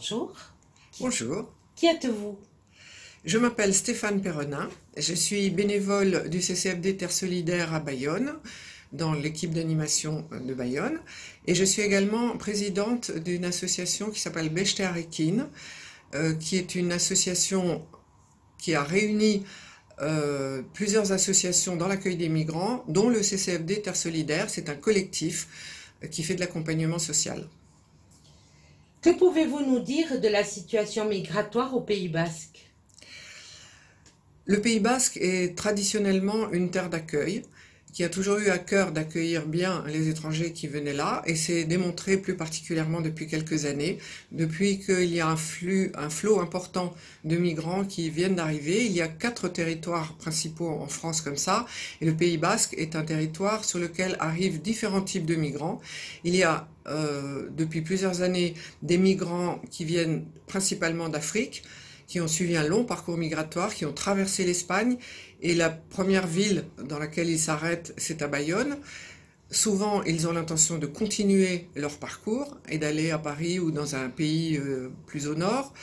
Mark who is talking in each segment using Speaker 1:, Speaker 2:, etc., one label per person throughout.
Speaker 1: bonjour.
Speaker 2: Bonjour,
Speaker 1: Qui êtes-vous?
Speaker 2: je m'appelle Stéphane Perronin, je suis bénévole du CCFD Terre Solidaire à Bayonne, dans l'équipe d'animation de Bayonne, et je suis également présidente d'une association qui s'appelle Bechtel Ekin, qui est une association qui a réuni plusieurs associations dans l'accueil des migrants, dont le CCFD Terre Solidaire. C'est un collectif qui fait de l'accompagnement social.
Speaker 1: Que pouvez-vous nous dire de la situation migratoire au Pays Basque?
Speaker 2: Le Pays Basque est traditionnellement une terre d'accueil, qui a toujours eu à cœur d'accueillir bien les étrangers qui venaient là, et c'est démontré plus particulièrement depuis quelques années, depuis qu'il y a un flot important de migrants qui viennent d'arriver. Il y a 4 territoires principaux en France comme ça, et le Pays Basque est un territoire sur lequel arrivent différents types de migrants. Il y a depuis plusieurs années des migrants qui viennent principalement d'Afrique, qui ont suivi un long parcours migratoire, qui ont traversé l'Espagne, et la première ville dans laquelle ils s'arrêtent, c'est à Bayonne. Souvent, ils ont l'intention de continuer leur parcours et d'aller à Paris ou dans un pays plus au nord.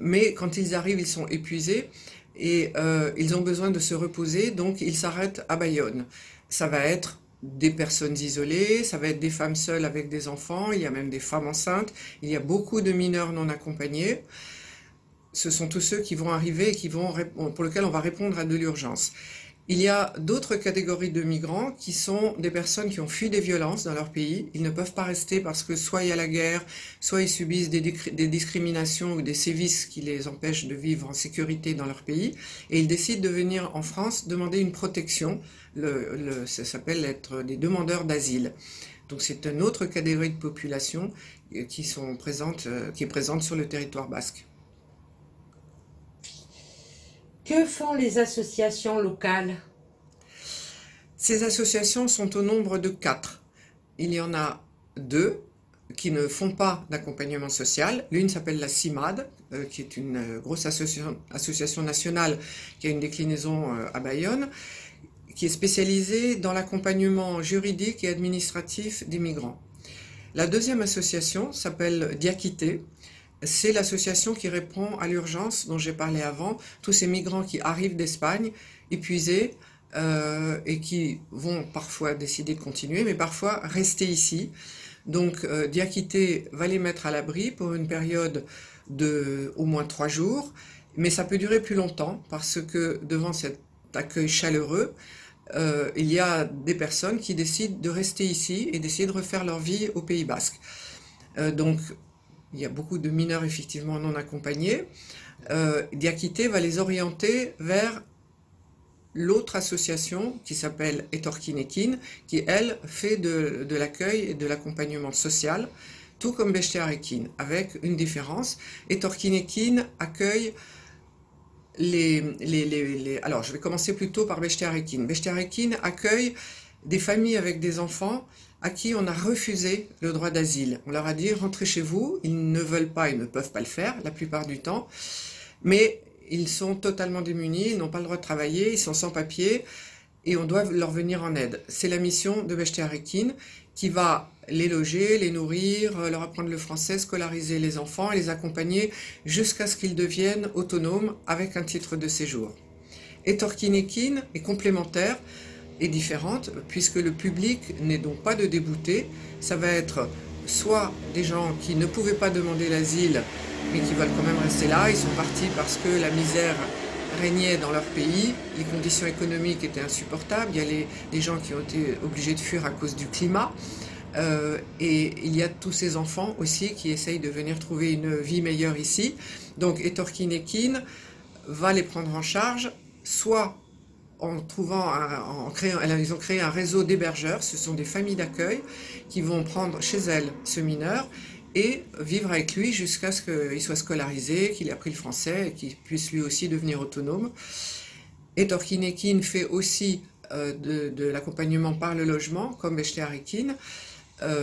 Speaker 2: Mais quand ils arrivent, ils sont épuisés et ils ont besoin de se reposer, donc ils s'arrêtent à Bayonne. Ça va être des personnes isolées, ça va être des femmes seules avec des enfants, il y a même des femmes enceintes, il y a beaucoup de mineurs non accompagnés. Ce sont tous ceux qui vont arriver et pour lesquels on va répondre à de l'urgence. Il y a d'autres catégories de migrants qui sont des personnes qui ont fui des violences dans leur pays. Ils ne peuvent pas rester parce que soit il y a la guerre, soit ils subissent des discriminations ou des sévices qui les empêchent de vivre en sécurité dans leur pays. Et ils décident de venir en France demander une protection. Ça s'appelle être des demandeurs d'asile. Donc c'est une autre catégorie de population qui est présente sur le territoire basque.
Speaker 1: Que font les associations locales?
Speaker 2: Ces associations sont au nombre de 4. Il y en a 2 qui ne font pas d'accompagnement social. L'une s'appelle la CIMAD, qui est une grosse association nationale qui a une déclinaison à Bayonne, qui est spécialisée dans l'accompagnement juridique et administratif des migrants. La deuxième association s'appelle Diakité. C'est l'association qui répond à l'urgence dont j'ai parlé avant, tous ces migrants qui arrivent d'Espagne, épuisés, et qui vont parfois décider de continuer, mais parfois rester ici. Donc Diakité va les mettre à l'abri pour une période de au moins 3 jours, mais ça peut durer plus longtemps, parce que devant cet accueil chaleureux, il y a des personnes qui décident de rester ici et d'essayer de refaire leur vie au Pays Basque. Donc il y a beaucoup de mineurs effectivement non accompagnés. Diakité va les orienter vers l'autre association qui s'appelle Etorkin Ekin, qui elle fait de l'accueil et de l'accompagnement social, tout comme Bechtel Ekin, avec une différence. Etorkin Ekin accueille alors je vais commencer plutôt par Bechtel Ekin. Bechtel Ekin accueille des familles avec des enfants à qui on a refusé le droit d'asile. On leur a dit « rentrez chez vous », ils ne veulent pas, ils ne peuvent pas le faire la plupart du temps, mais ils sont totalement démunis, ils n'ont pas le droit de travailler, ils sont sans papier, et on doit leur venir en aide. C'est la mission de Bechtel Ekin qui va les loger, les nourrir, leur apprendre le français, scolariser les enfants et les accompagner jusqu'à ce qu'ils deviennent autonomes avec un titre de séjour. Etorkin Ekin est complémentaire et différente, puisque le public n'est donc pas de déboutés. Ça va être soit des gens qui ne pouvaient pas demander l'asile, mais qui veulent quand même rester là, ils sont partis parce que la misère régnait dans leur pays, les conditions économiques étaient insupportables, il y a des gens qui ont été obligés de fuir à cause du climat, et il y a tous ces enfants aussi qui essayent de venir trouver une vie meilleure ici. Donc Etorkin Ekin va les prendre en charge, soit ils ont créé un réseau d'hébergeurs, ce sont des familles d'accueil qui vont prendre chez elles ce mineur et vivre avec lui jusqu'à ce qu'il soit scolarisé, qu'il ait appris le français et qu'il puisse lui aussi devenir autonome. Etorkin Ekin fait aussi de l'accompagnement par le logement, comme Bechtel Ekin,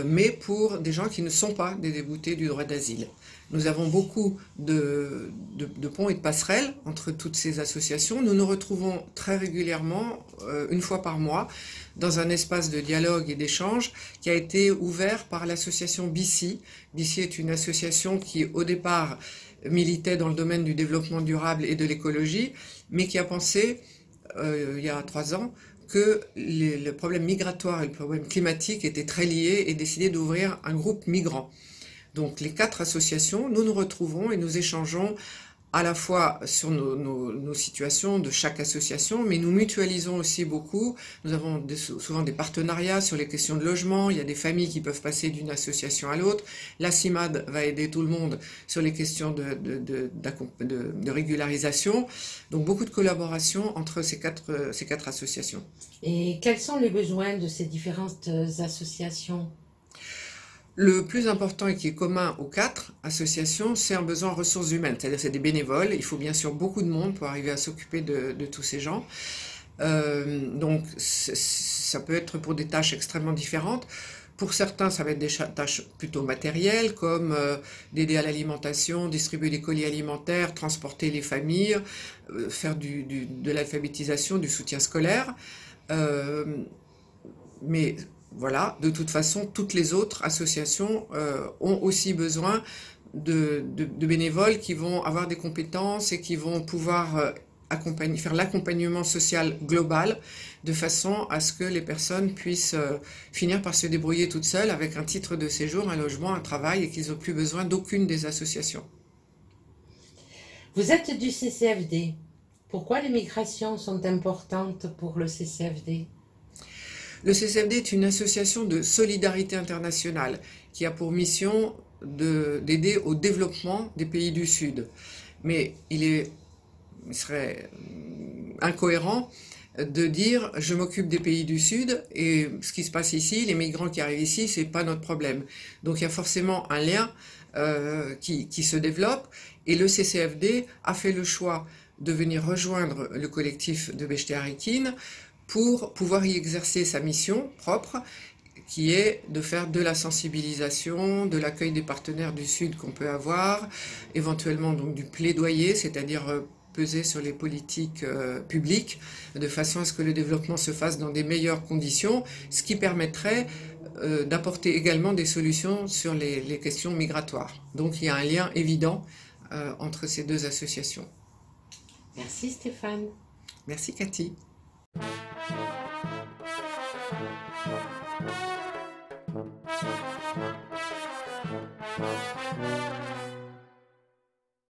Speaker 2: mais pour des gens qui ne sont pas des déboutés du droit d'asile. Nous avons beaucoup de ponts et de passerelles entre toutes ces associations. Nous nous retrouvons très régulièrement, une fois par mois, dans un espace de dialogue et d'échange qui a été ouvert par l'association BICI. BICI est une association qui, au départ, militait dans le domaine du développement durable et de l'écologie, mais qui a pensé, il y a 3 ans, que le problème migratoire et le problème climatique étaient très liés et décidé d'ouvrir un groupe migrant. Donc les 4 associations, nous nous retrouvons et nous échangeons à la fois sur nos situations de chaque association, mais nous mutualisons aussi beaucoup. Nous avons souvent des partenariats sur les questions de logement. Il y a des familles qui peuvent passer d'une association à l'autre. La CIMAD va aider tout le monde sur les questions de régularisation. Donc beaucoup de collaboration entre ces quatre associations.
Speaker 1: Et quels sont les besoins de ces différentes associations?
Speaker 2: Le plus important et qui est commun aux 4 associations, c'est un besoin en ressources humaines, c'est-à-dire c'est des bénévoles. Il faut bien sûr beaucoup de monde pour arriver à s'occuper de tous ces gens. Donc ça peut être pour des tâches extrêmement différentes. Pour certains, ça va être des tâches plutôt matérielles, comme d'aider à l'alimentation, distribuer des colis alimentaires, transporter les familles, faire de l'alphabétisation, du soutien scolaire. Mais voilà, de toute façon, toutes les autres associations ont aussi besoin de bénévoles qui vont avoir des compétences et qui vont pouvoir faire l'accompagnement social global de façon à ce que les personnes puissent finir par se débrouiller toutes seules avec un titre de séjour, un logement, un travail et qu'ils n'ont plus besoin d'aucune des associations.
Speaker 1: Vous êtes du CCFD. Pourquoi les migrations sont importantes pour le CCFD?
Speaker 2: Le CCFD est une association de solidarité internationale qui a pour mission d'aider au développement des pays du Sud. Mais il serait incohérent de dire je m'occupe des pays du Sud et ce qui se passe ici, les migrants qui arrivent ici, c'est pas notre problème. Donc il y a forcément un lien qui se développe et le CCFD a fait le choix de venir rejoindre le collectif de Bechté-Harikine pour pouvoir y exercer sa mission propre, qui est de faire de la sensibilisation, de l'accueil des partenaires du Sud qu'on peut avoir, éventuellement donc du plaidoyer, c'est-à-dire peser sur les politiques publiques, de façon à ce que le développement se fasse dans des meilleures conditions, ce qui permettrait d'apporter également des solutions sur les questions migratoires. Donc il y a un lien évident entre ces 2 associations.
Speaker 1: Merci Stéphane.
Speaker 2: Merci Cathy.
Speaker 3: Thank you.